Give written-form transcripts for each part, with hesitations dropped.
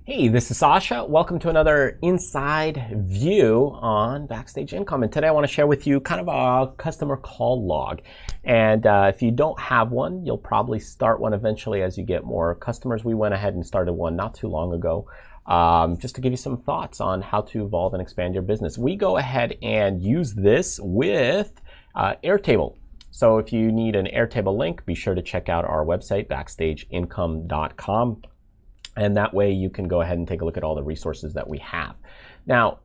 Hey, this is Sasha. Welcome to another inside view on Backstage Income. And today I want to share with you kind of a customer call log. And if you don't have one, you'll probably start one eventually as you get more customers. We went ahead and started one not too long ago just to give you some thoughts on how to evolve and expand your business. We go ahead and use this with Airtable. So if you need an Airtable link, be sure to check out our website, backstageincome.com. And that way you can go ahead and take a look at all the resources that we have. Now,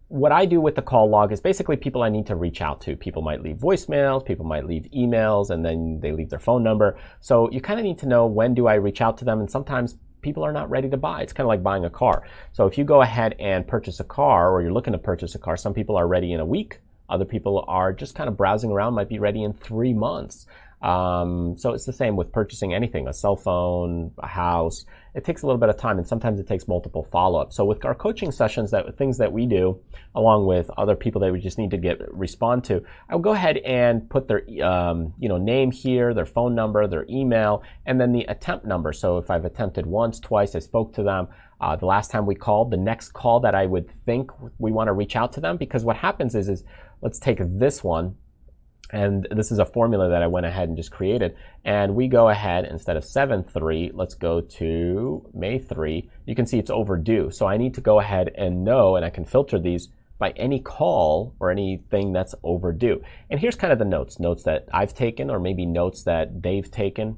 what I do with the call log is basically people I need to reach out to. People might leave voicemails, people might leave emails, and then they leave their phone number. So you kind of need to know, when do I reach out to them? And sometimes people are not ready to buy. It's kind of like buying a car. So if you go ahead and purchase a car, or you're looking to purchase a car, some people are ready in a week. Other people are just kind of browsing around, might be ready in 3 months. So it's the same with purchasing anything, a cell phone, a house. It takes a little bit of time, and sometimes it takes multiple follow-ups. So with our coaching sessions, things that we do, along with other people that we just need to respond to, I'll go ahead and put their name here, their phone number, their email, and then the attempt number. So if I've attempted once, twice, I spoke to them, the last time we called, the next call that I would think we want to reach out to them, because what happens is let's take this one. And this is a formula that I went ahead and just created. And we go ahead, instead of 7/3, let's go to May 3. You can see it's overdue. So I need to go ahead and know, and I can filter these by any call or anything that's overdue. And here's kind of the notes that I've taken, or maybe notes that they've taken.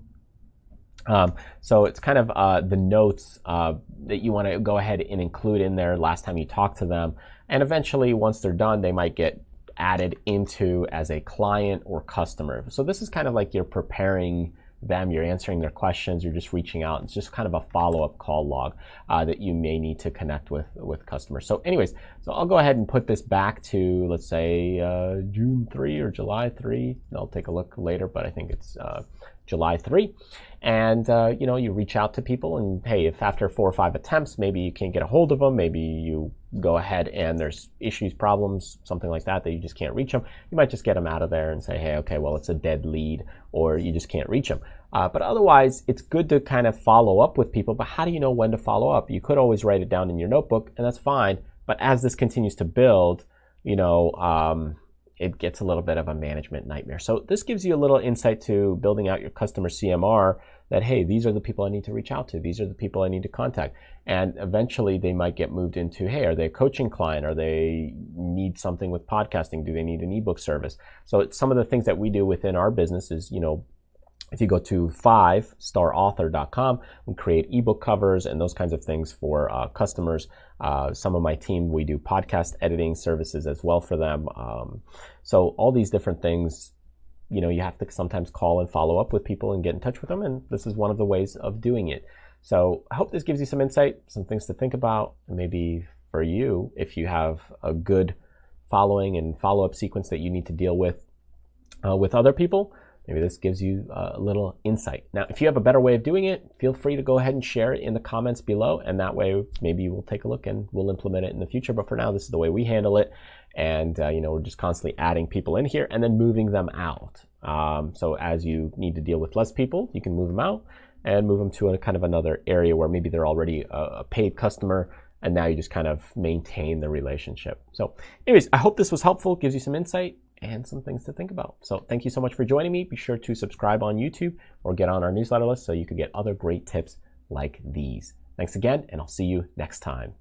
So it's kind of the notes that you want to go ahead and include in there last time you talked to them. And eventually, once they're done, they might get added into as a client or customer. So this is kind of like you're preparing them, you're answering their questions, you're just reaching out. It's just kind of a follow-up call log that you may need to connect with customers. So anyways, so I'll go ahead and put this back to, let's say, June 3 or July 3. I'll take a look later, but I think it's July 3. And you reach out to people, and hey, if after 4 or 5 attempts, maybe you can't get a hold of them, maybe you go ahead and there's issues, problems, something like that you just can't reach them, you might just get them out of there and say, hey, okay, well, it's a dead lead, or you just can't reach them. But otherwise, it's good to kind of follow up with people. But how do you know when to follow up? You could always write it down in your notebook, and that's fine. But as this continues to build, it gets a little bit of a management nightmare. So this gives you a little insight to building out your customer CMR, that, hey, these are the people I need to reach out to. These are the people I need to contact. And eventually they might get moved into, hey, are they a coaching client? Or they need something with podcasting? Do they need an ebook service? So it's some of the things that we do within our business is, if you go to 5starauthor.com, we create ebook covers and those kinds of things for customers. Some of my team, we do podcast editing services as well for them. So all these different things, you have to sometimes call and follow up with people and get in touch with them. And this is one of the ways of doing it. So I hope this gives you some insight, some things to think about. And maybe for you, if you have a good following and follow-up sequence that you need to deal with other people, maybe this gives you a little insight. Now, if you have a better way of doing it, feel free to go ahead and share it in the comments below. And that way, maybe we'll take a look and we'll implement it in the future. But for now, this is the way we handle it. And, we're just constantly adding people in here and then moving them out. So as you need to deal with less people, you can move them out and move them to a kind of another area where maybe they're already a paid customer. And now you just kind of maintain the relationship. So anyways, I hope this was helpful, gives you some insight and some things to think about. So thank you so much for joining me. Be sure to subscribe on YouTube or get on our newsletter list so you can get other great tips like these. Thanks again, and I'll see you next time.